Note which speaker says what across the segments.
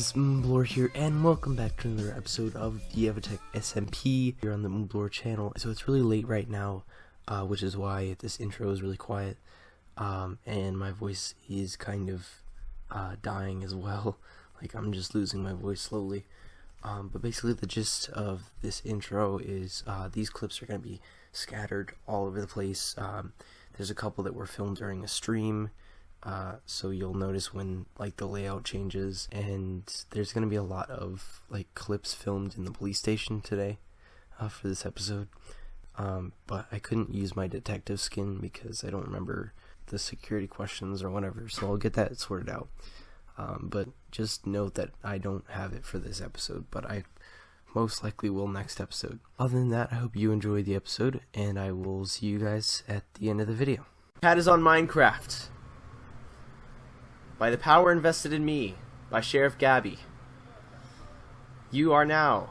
Speaker 1: guys, mblohr here, and welcome back to another episode of the EvoTech SMP here on the mblohr channel. So it's really late right now, which is why this intro is really quiet, and my voice is kind of dying as well. Like, I'm just losing my voice slowly. But basically the gist of this intro is these clips are going to be scattered all over the place. There's a couple that were filmed during a stream, so you'll notice when like the layout changes, and there's going to be a lot of like clips filmed in the police station today for this episode. But I couldn't use my detective skin because I don't remember the security questions or whatever, so I'll get that sorted out. But just note that I don't have it for this episode, but I most likely will next episode. Other than that, I hope you enjoy the episode, and I will see you guys at the end of the video. Cat is on Minecraft. By the power invested in me, by Sheriff Gabby. You are now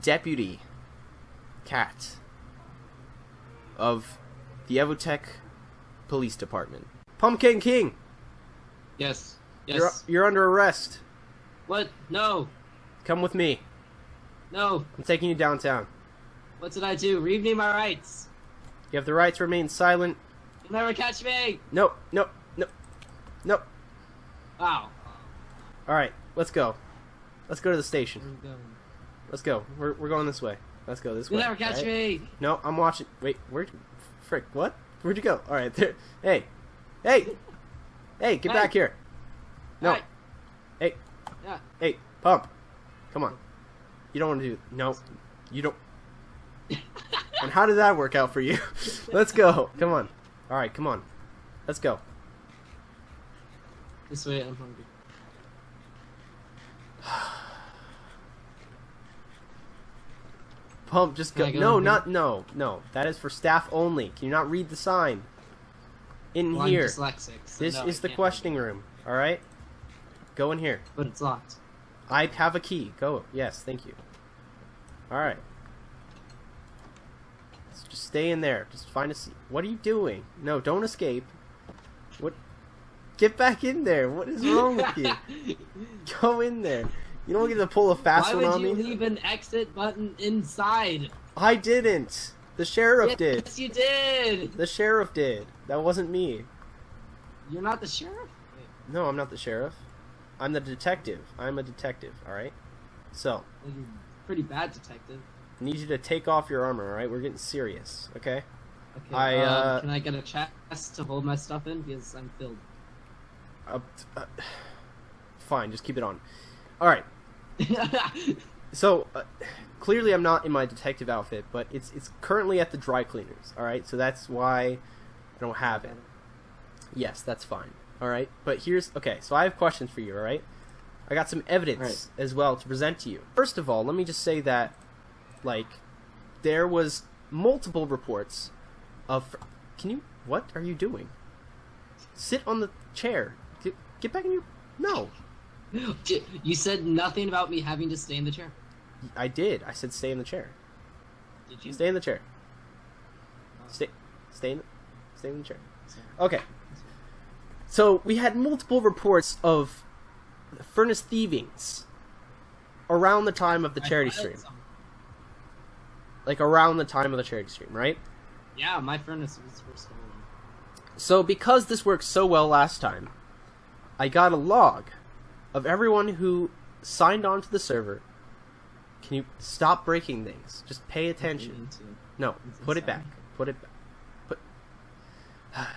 Speaker 1: Deputy Cat of the EvoTech Police Department. Pumpkin King!
Speaker 2: Yes.
Speaker 1: You're under arrest.
Speaker 2: What? No.
Speaker 1: Come with me.
Speaker 2: No.
Speaker 1: I'm taking you downtown.
Speaker 2: What did I do? Read me my rights.
Speaker 1: You have the right to remain silent.
Speaker 2: You'll never catch me.
Speaker 1: No.
Speaker 2: Wow.
Speaker 1: Alright, let's go. Let's go to the station. Let's go. We're going this way. Let's go this way.
Speaker 2: You'll never catch me.
Speaker 1: No, I'm watching. Wait, frick, what? Where'd you go? Alright, there. Hey, get back here. No.
Speaker 2: Hey.
Speaker 1: Hey.
Speaker 2: Yeah.
Speaker 1: Hey, Pump. Come on. You don't want to do... No. You don't... And how did that work out for you? Let's go. Come on. Alright, come on. Let's go.
Speaker 2: This way, I'm hungry.
Speaker 1: Pump, just go. No. That is for staff only. Can you not read the sign? In
Speaker 2: Well,
Speaker 1: here.
Speaker 2: I'm dyslexic, so
Speaker 1: This
Speaker 2: no,
Speaker 1: is
Speaker 2: I
Speaker 1: the
Speaker 2: can't
Speaker 1: questioning
Speaker 2: read it.
Speaker 1: room. Alright? Go in here.
Speaker 2: But it's locked.
Speaker 1: I have a key. Go. Yes, thank you. Alright. Just stay in there. Just find a seat. What are you doing? No, don't escape. What? Get back in there. What is wrong with you? Go in there. You don't get to pull a fast one on me.
Speaker 2: Why would you leave an exit button inside?
Speaker 1: I didn't. The sheriff did.
Speaker 2: Yes, you did.
Speaker 1: The sheriff did. That wasn't me.
Speaker 2: You're not the sheriff?
Speaker 1: No, I'm not the sheriff. I'm the detective. I'm a detective, alright? So,
Speaker 2: Well, you're a pretty bad detective.
Speaker 1: I need you to take off your armor, alright? We're getting serious, okay?
Speaker 2: Okay, can I get a chest to hold my stuff in? Because I'm filled.
Speaker 1: Fine, just keep it on. Alright. So, clearly I'm not in my detective outfit, but it's currently at the dry cleaners, alright? So that's why I don't have it. Yes, that's fine. Alright, but here's... Okay, so I have questions for you, alright? I got some evidence as well to present to you. First of all, let me just say that, like, there was multiple reports of... Can you... What are you doing? Sit on the chair. Get back in your... No.
Speaker 2: You said nothing about me having to stay in the chair.
Speaker 1: I did. I said stay in the chair.
Speaker 2: Did you?
Speaker 1: Stay in the chair. Stay in the chair. Okay. So we had multiple reports of furnace thievings around the time of the charity stream. Like around the time of the charity stream, right?
Speaker 2: Yeah, my furnaces were stolen.
Speaker 1: So because this worked so well last time, I got a log of everyone who signed on to the server. Can you stop breaking things? Just pay attention. No, put it back. Put it back.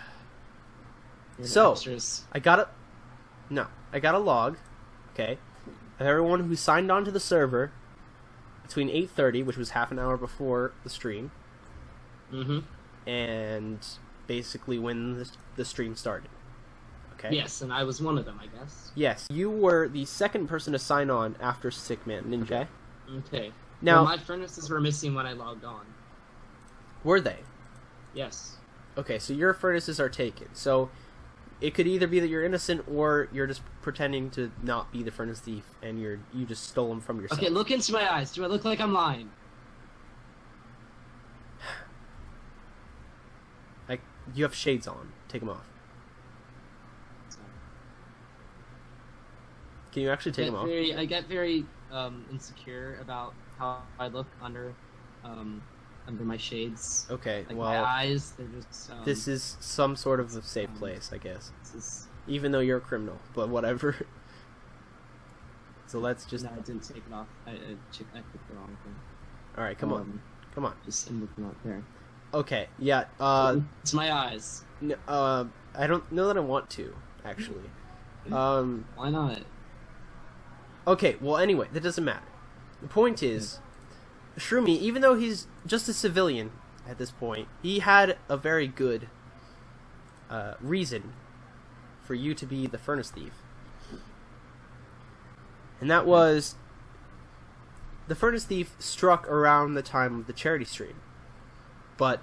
Speaker 1: So, I got a log, okay, of everyone who signed on to the server between 8:30, which was half an hour before the stream, and basically when the stream started. Okay.
Speaker 2: Yes, and I was one of them, I guess.
Speaker 1: Yes, you were the second person to sign on after Sickman Ninja.
Speaker 2: Okay.
Speaker 1: Now,
Speaker 2: well, my furnaces were missing when I logged on.
Speaker 1: Were they?
Speaker 2: Yes.
Speaker 1: Okay, so your furnaces are taken. So it could either be that you're innocent or you're just pretending to not be the furnace thief and you just stole them from yourself.
Speaker 2: Okay, look into my eyes. Do I look like I'm lying?
Speaker 1: You have shades on. Take them off. Can you actually take them off?
Speaker 2: I get very insecure about how I look under my shades.
Speaker 1: Okay,
Speaker 2: Like
Speaker 1: well,
Speaker 2: my eyes, they're just.
Speaker 1: This is some sort of a safe place, I guess. Even though you're a criminal, but whatever. So let's just.
Speaker 2: No, I didn't take it off. I clicked the wrong thing.
Speaker 1: All right, come on, come on.
Speaker 2: Just I'm looking out there.
Speaker 1: Okay, yeah.
Speaker 2: It's my eyes.
Speaker 1: I don't know that I want to actually.
Speaker 2: Why not?
Speaker 1: Okay, well, anyway, that doesn't matter. The point is, Shroomy, even though he's just a civilian at this point, he had a very good reason for you to be the furnace thief. And that was, the furnace thief struck around the time of the charity stream. But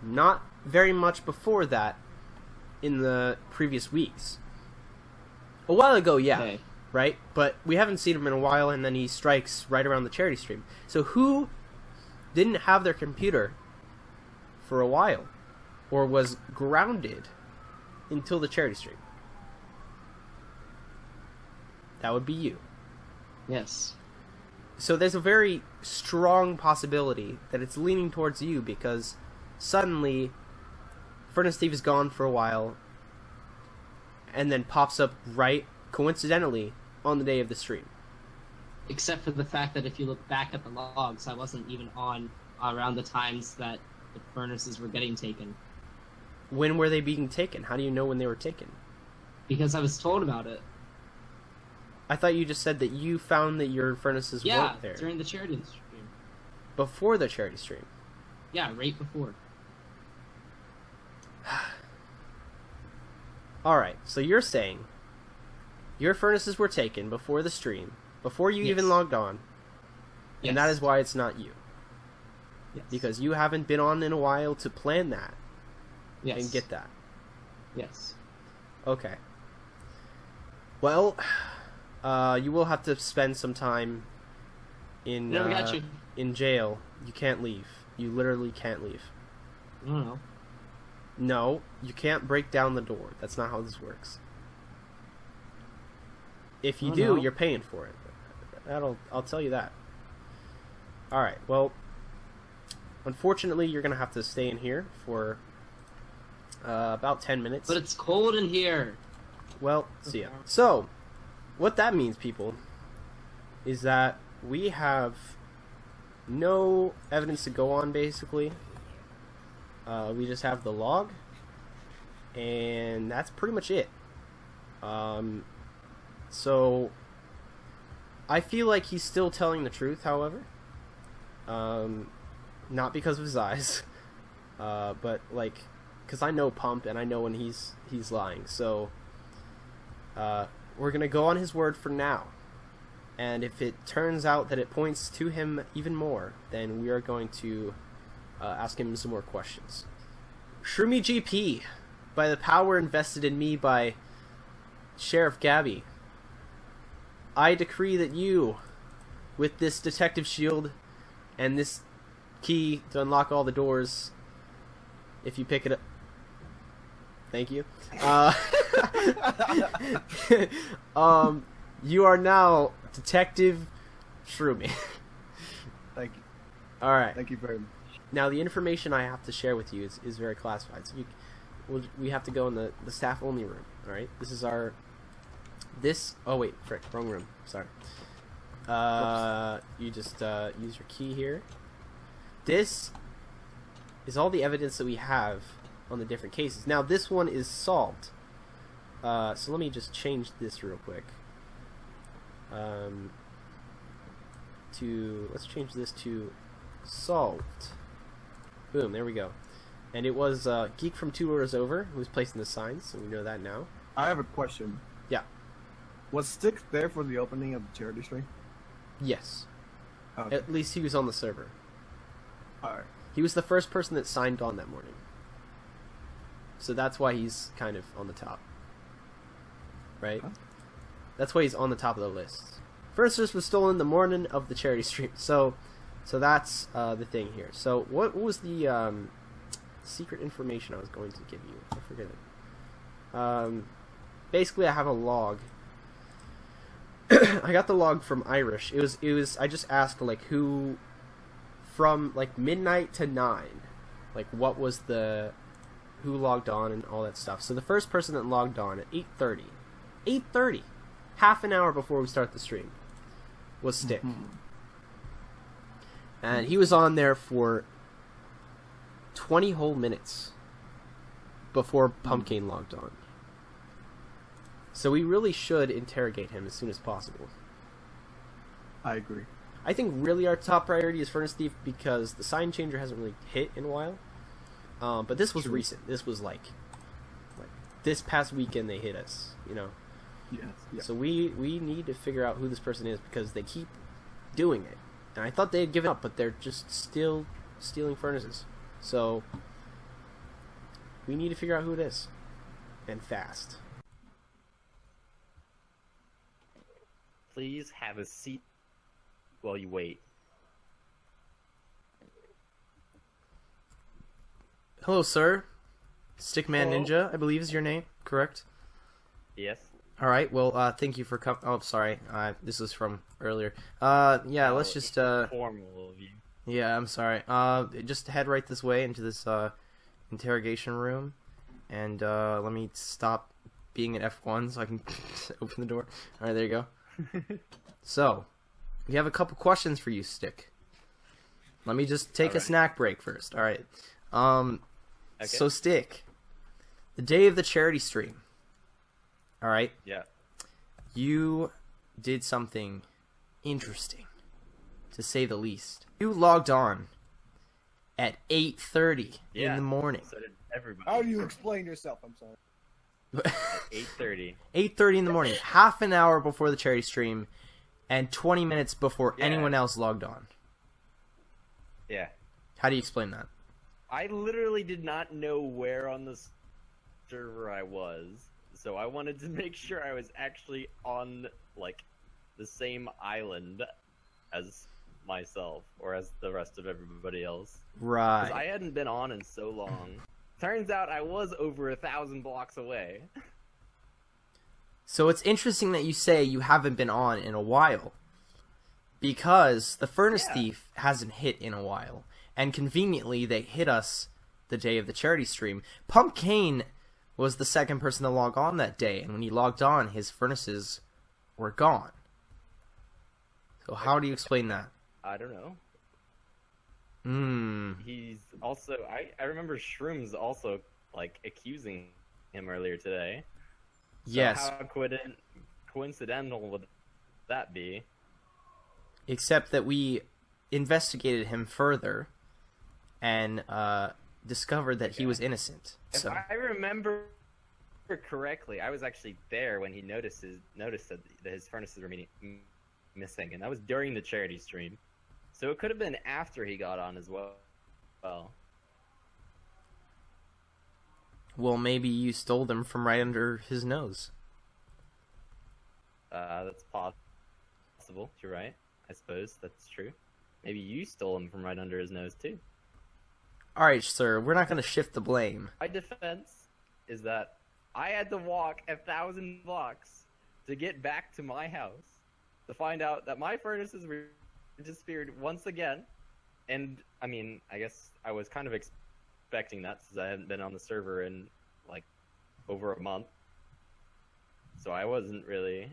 Speaker 1: not very much before that in the previous weeks. A while ago, yeah, right? But we haven't seen him in a while, and then he strikes right around the charity stream. So who didn't have their computer for a while, or was grounded until the charity stream? That would be you.
Speaker 2: Yes.
Speaker 1: So there's a very strong possibility that it's leaning towards you, because suddenly Furnace Thief is gone for a while and then pops up right coincidentally on the day of the stream.
Speaker 2: Except for the fact that if you look back at the logs, I wasn't even on around the times that the furnaces were getting taken.
Speaker 1: When were they being taken? How do you know when they were taken?
Speaker 2: Because I was told about it.
Speaker 1: I thought you just said that you found that your furnaces weren't there.
Speaker 2: Yeah, during the charity stream.
Speaker 1: Before the charity stream?
Speaker 2: Yeah, right before.
Speaker 1: Alright, so you're saying your furnaces were taken before the stream, before you even logged on, and that is why it's not you.
Speaker 2: Yes.
Speaker 1: Because you haven't been on in a while to plan that and get that.
Speaker 2: Yes.
Speaker 1: Okay. Well, you will have to spend some time in in jail. You can't leave. You literally can't leave.
Speaker 2: I don't know.
Speaker 1: No, you can't break down the door. That's not how this works. If you do, you're paying for it. I'll tell you that. All right. Well, unfortunately, you're gonna have to stay in here for about 10 minutes.
Speaker 2: But it's cold in here.
Speaker 1: Well, see ya. So, what that means, people, is that we have no evidence to go on, basically. We just have the log, and that's pretty much it. So, I feel like he's still telling the truth, however. Not because of his eyes, but, like, because I know Pump, and I know when he's lying, so we're gonna go on his word for now. And if it turns out that it points to him even more, then we are going to ask him some more questions. Shroomy GP, by the power invested in me by Sheriff Gabby, I decree that you, with this detective shield and this key to unlock all the doors, if you pick it up, thank you. You are now Detective Shroomy.
Speaker 3: Thank you.
Speaker 1: All right.
Speaker 3: Thank you very much.
Speaker 1: Now, the information I have to share with you is very classified. So we have to go in the staff only room. All right. This is our. Oh wait, frick, wrong room. Sorry. You just use your key here. This is all the evidence that we have on the different cases. Now, this one is solved. So let me just change this real quick. Let's change this to solved. Boom, there we go. And it was Geek from 2 Doors Over who was placing the signs, so we know that now.
Speaker 3: I have a question.
Speaker 1: Yeah.
Speaker 3: Was Sticks there for the opening of the charity stream?
Speaker 1: Yes.
Speaker 3: Okay.
Speaker 1: At least he was on the server.
Speaker 3: Alright.
Speaker 1: He was the first person that signed on that morning. So that's why he's kind of on the top. Right?
Speaker 3: Huh?
Speaker 1: That's why he's on the top of the list. Furnaces was stolen the morning of the charity stream. So that's the thing here. So what was the secret information I was going to give you? I forget it. Basically, I have a log I got the log from Irish. It was. I just asked like who, from like midnight to 9, like what was the, who logged on and all that stuff. So the first person that logged on at 8:30, 8:30, half an hour before we start the stream, was Stick, and he was on there for 20 whole minutes before Pumpkin logged on. So we really should interrogate him as soon as possible.
Speaker 3: I agree.
Speaker 1: I think really our top priority is Furnace Thief because the sign changer hasn't really hit in a while. But this was recent. This was like this past weekend they hit us, you know.
Speaker 3: Yes. Yeah.
Speaker 1: So we need to figure out who this person is because they keep doing it. And I thought they had given up, but they're just still stealing furnaces. So we need to figure out who it is. And fast.
Speaker 4: Please have a seat while you wait.
Speaker 1: Hello, sir. Stickman
Speaker 4: Hello.
Speaker 1: Ninja, I believe is your name, correct?
Speaker 4: Yes.
Speaker 1: Alright, well, thank you for coming. Oh, sorry. This is from earlier. Yeah, let's just,
Speaker 4: Formal of you.
Speaker 1: Yeah, I'm sorry. Just head right this way into this, interrogation room. And, let me stop being at F1 so I can open the door. Alright, there you go. So, we have a couple questions for you, Stick. Let me just take a snack break first. Alright.
Speaker 4: Okay.
Speaker 1: So, Stick, the day of the charity stream, alright?
Speaker 4: Yeah.
Speaker 1: You did something interesting, to say the least. You logged on at 8:30 in the morning.
Speaker 4: So did everybody.
Speaker 3: How do you explain yourself? I'm sorry.
Speaker 4: 8:30.
Speaker 1: 8:30 in the morning, half an hour before the charity stream, and 20 minutes before
Speaker 4: Yeah.
Speaker 1: anyone else logged on.
Speaker 4: Yeah.
Speaker 1: How do you explain that?
Speaker 4: I literally did not know where on the server I was, so I wanted to make sure I was actually on, like, the same island as myself, or as the rest of everybody else. 'Cause
Speaker 1: Right.
Speaker 4: I hadn't been on in so long. Turns out I was over 1,000 blocks away.
Speaker 1: So it's interesting that you say you haven't been on in a while, because the Furnace
Speaker 4: Yeah.
Speaker 1: Thief hasn't hit in a while, and conveniently they hit us the day of the charity stream. Pumpkin was the second person to log on that day, and when he logged on, his furnaces were gone. So how do you explain that?
Speaker 4: I don't know.
Speaker 1: Hmm.
Speaker 4: He's also... I remember Shrooms also, like, accusing him earlier today. So
Speaker 1: Yes.
Speaker 4: how coincidental would that be?
Speaker 1: Except that we investigated him further and discovered that he was innocent.
Speaker 4: If
Speaker 1: So
Speaker 4: I remember correctly, I was actually there when he noticed that his furnaces were missing, and that was during the charity stream. So it could have been after he got on as well.
Speaker 1: well, maybe you stole them from right under his nose.
Speaker 4: That's possible. You're right. I suppose that's true. Maybe you stole him from right under his nose too.
Speaker 1: Alright, sir, we're not going to shift the blame.
Speaker 4: My defense is that I had to walk 1,000 blocks to get back to my house to find out that my furnaces were disappeared once again. And, I mean, I guess I was kind of expecting that since I hadn't been on the server in, like, over a month. So I wasn't really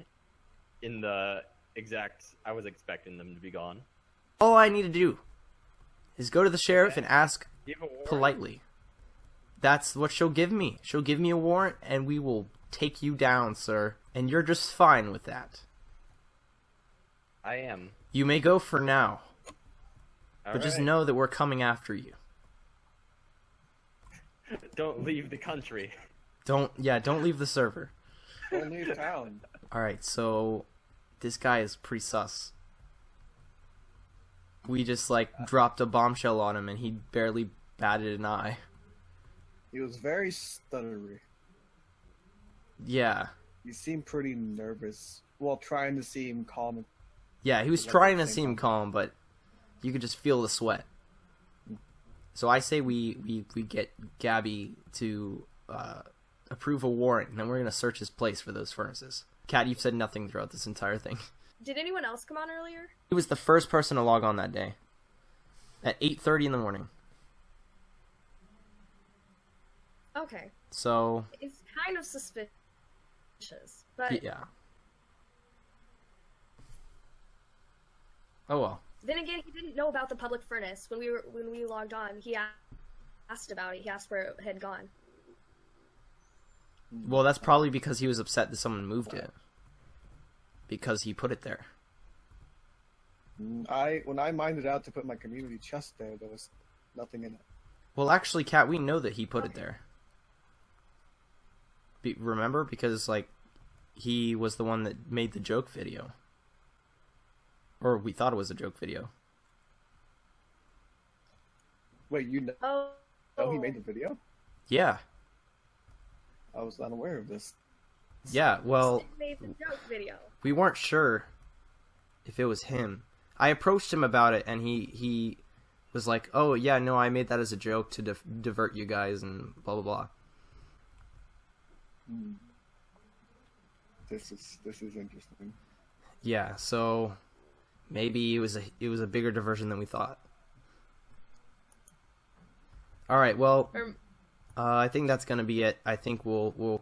Speaker 4: in the exact... I was expecting them to be gone.
Speaker 1: All I need to do is go to the sheriff and ask
Speaker 4: Give a warrant.
Speaker 1: politely. That's what she'll give me. She'll give me a warrant, and we will take you down, sir. And you're just fine with that.
Speaker 4: I am.
Speaker 1: You may go for now, but just
Speaker 4: Alright.
Speaker 1: know that we're coming after you.
Speaker 4: Don't leave the country.
Speaker 1: Don't leave the server.
Speaker 3: Don't leave town.
Speaker 1: Alright, so this guy is pretty sus. We just, like, dropped a bombshell on him, and he barely batted an eye.
Speaker 3: He was very stuttery.
Speaker 1: Yeah.
Speaker 3: He seemed pretty nervous while trying to seem calm.
Speaker 1: Yeah, he was
Speaker 3: Like
Speaker 1: trying
Speaker 3: the
Speaker 1: to
Speaker 3: same
Speaker 1: seem calm, but you could just feel the sweat. So I say we get Gabby to approve a warrant, and then we're going to search his place for those furnaces. Kat, you've said nothing throughout this entire thing.
Speaker 5: Did anyone else come on earlier?
Speaker 1: He was the first person to log on that day. At 8:30 in the morning.
Speaker 5: Okay.
Speaker 1: So...
Speaker 5: It's kind of suspicious, but...
Speaker 1: Yeah. Oh well.
Speaker 5: Then again, he didn't know about the public furnace when we logged on. He asked about it. He asked where it had gone.
Speaker 1: Well, that's probably because he was upset that someone moved it. Because he put it there.
Speaker 3: When I mined it out to put my community chest there was nothing in it.
Speaker 1: Well, actually, Kat, we know that he put it there. Remember? Because, like, he was the one that made the joke video. Or we thought it was a joke video.
Speaker 3: Wait, you know? Oh, he made the video?
Speaker 1: Yeah.
Speaker 3: I was unaware of this.
Speaker 1: Yeah, well,
Speaker 5: He made the joke video.
Speaker 1: we weren't sure if it was him. I approached him about it, and he was like, "Oh yeah, no, I made that as a joke to divert you guys," and blah blah blah.
Speaker 3: This is interesting.
Speaker 1: Yeah, so maybe it was a bigger diversion than we thought. All right, well, I think that's gonna be it. I think we'll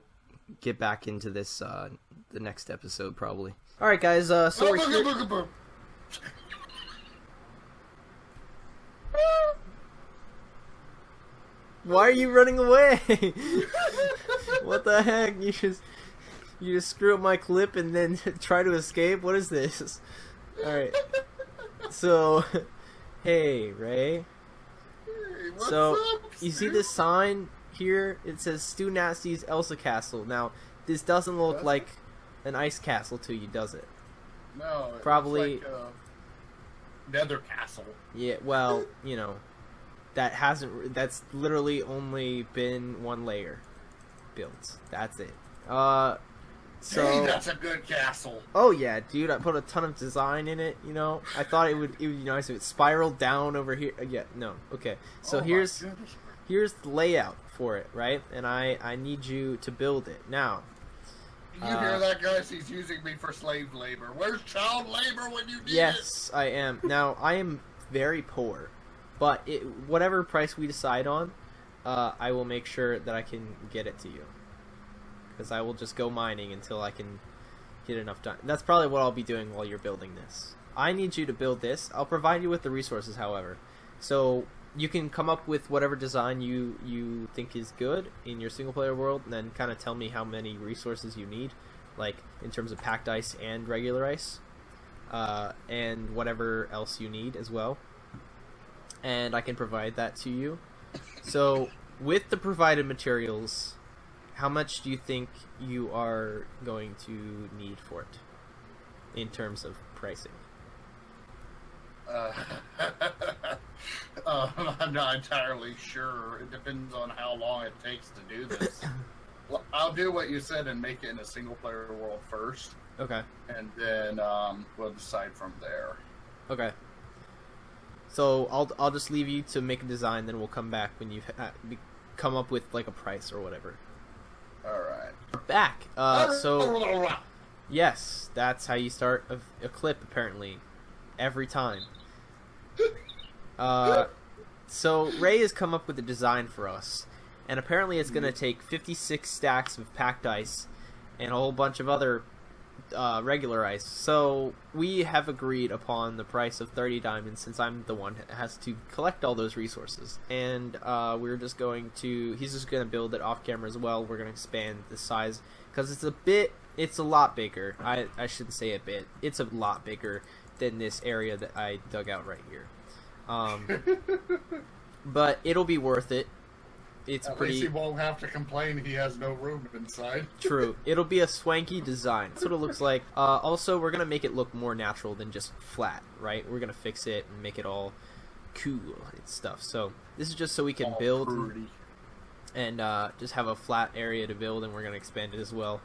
Speaker 1: get back into this the next episode probably. All right, guys. So we're here. Why are you running away? What the heck? You just screw up my clip and then try to escape? What is this? Alright. So, hey, Ray. So, you see this sign here? It says Stu Nasty's Elsa Castle. Now, this doesn't look like an ice castle to you, does it?
Speaker 6: No,
Speaker 1: Probably.
Speaker 6: it's like Nether Castle.
Speaker 1: Yeah, well, you know, that's literally only been one layer built. That's it. So
Speaker 6: Hey, that's a good castle.
Speaker 1: oh yeah, dude, I put a ton of design in it, you know. I thought it would be nice if it spiraled down over here. Yeah, no. Okay. So
Speaker 6: Oh my
Speaker 1: here's
Speaker 6: goodness.
Speaker 1: the layout for it, right? And I need you to build it. Now,
Speaker 6: You hear that, guys? He's using me for slave labor. Where's child labor when you need
Speaker 1: yes, I am. Now, I am very poor, but whatever price we decide on, I will make sure that I can get it to you. Because I will just go mining until I can get enough done. That's probably what I'll be doing while you're building this. I need you to build this. I'll provide you with the resources, however. So you can come up with whatever design you think is good in your single-player world, and then kind of tell me how many resources you need, like in terms of packed ice and regular ice, and whatever else you need as well. And I can provide that to you. So with the provided materials, how much do you think you are going to need for it in terms of pricing?
Speaker 6: I'm not entirely sure. It depends on how long it takes to do this. Well, I'll do what you said and make it in a single-player world first,
Speaker 1: Okay.
Speaker 6: and then we'll decide from there.
Speaker 1: Okay. So I'll just leave you to make a design, then we'll come back when you've come up with like a price or whatever.
Speaker 6: All right.
Speaker 1: We're back. So yes, that's how you start a clip apparently, every time. So Ray has come up with a design for us, and apparently it's gonna take 56 stacks of packed ice and a whole bunch of other regular ice. So we have agreed upon the price of 30 diamonds, since I'm the one that has to collect all those resources. And we're just going to, he's just going to build it off camera as well. We're going to expand the size because it's a lot bigger. I shouldn't say a bit. It's a lot bigger than this area that I dug out right here. But it'll be worth it. It's
Speaker 6: At
Speaker 1: pretty.
Speaker 6: least he won't have to complain he has no room inside.
Speaker 1: True. It'll be a swanky design. That's what it looks like. Also, we're going to make it look more natural than just flat, right? We're going to fix it and make it all cool and stuff. So this is just so we can
Speaker 6: All
Speaker 1: build
Speaker 6: pretty.
Speaker 1: and just have a flat area to build, and we're going to expand it as well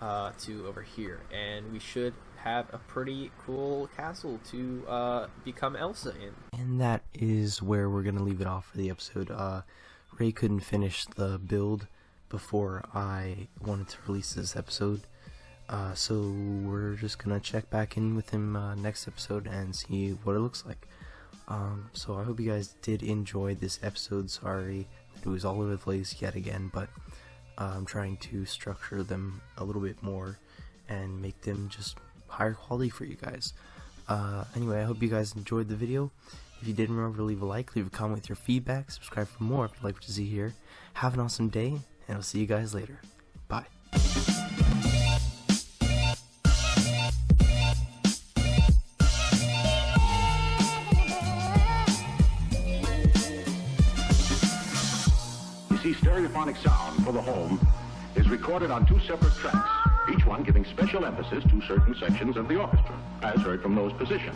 Speaker 1: to over here. And we should have a pretty cool castle to become Elsa in. And that is where we're going to leave it off for the episode. Ray couldn't finish the build before I wanted to release this episode. So we're just gonna check back in with him next episode and see what it looks like. So I hope you guys did enjoy this episode. Sorry it was all over the place yet again, but I'm trying to structure them a little bit more and make them just higher quality for you guys. Anyway, I hope you guys enjoyed the video. If you did, remember to leave a like, leave a comment with your feedback, subscribe for more if you'd like what you see here. Have an awesome day, and I'll see you guys later. Bye.
Speaker 7: You see, stereophonic sound for the home is recorded on 2 separate tracks, each one giving special emphasis to certain sections of the orchestra, as heard from those positions.